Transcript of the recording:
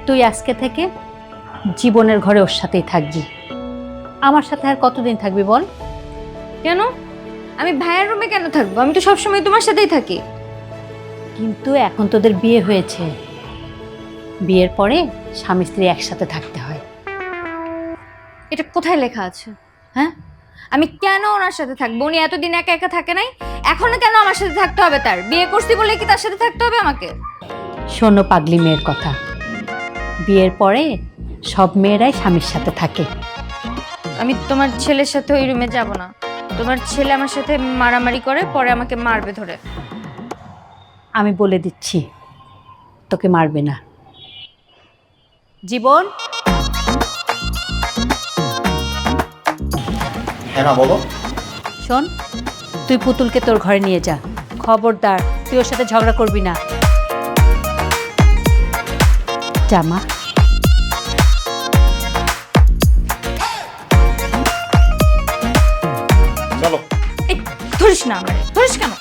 তুই আজকে থেকে জীবনের ঘরে ওর সাথেই থাকবি। আমার সাথে আর কতদিন থাকবি বল? কেন? আমি ভাইয়ের রুমে কেন থাকবো? আমি তো সবসময় তোমার সাথেই থাকি। কিন্তু এখন তোদের বিয়ে হয়েছে, বিয়ের পরে স্বামী স্ত্রী একসাথে থাকতে হয়। এটা কোথায় লেখা আছে? হ্যাঁ, আমি কেন ওনার সাথে থাকবো? উনি এতদিন একা একা থাকে নাই, এখনো কেন আমার সাথে থাকতে হবে? তার বিয়ে করছি বলে কি তার সাথে থাকতে হবে আমাকে? শোনো পাগলি মেয়ের কথা, বিয়ের পরে সব মেয়েরাই স্বামীর সাথে থাকে। আমি তোমার ছেলের সাথে ওই রুমে যাব না। তোমার ছেলে আমার সাথে মারামারি করে, পরে আমাকে মারবে ধরে। আমি বলে দিচ্ছি, তোকে মারবে না। জীবন, হ্যাঁ মা বলো। শোন, তুই পুতুলকে তোর ঘরে নিয়ে যা। খবরদার তুই ওর সাথে ঝগড়া করবি না। জামা, চলো। এই ধরিস না আমারে, ধরিস কেন?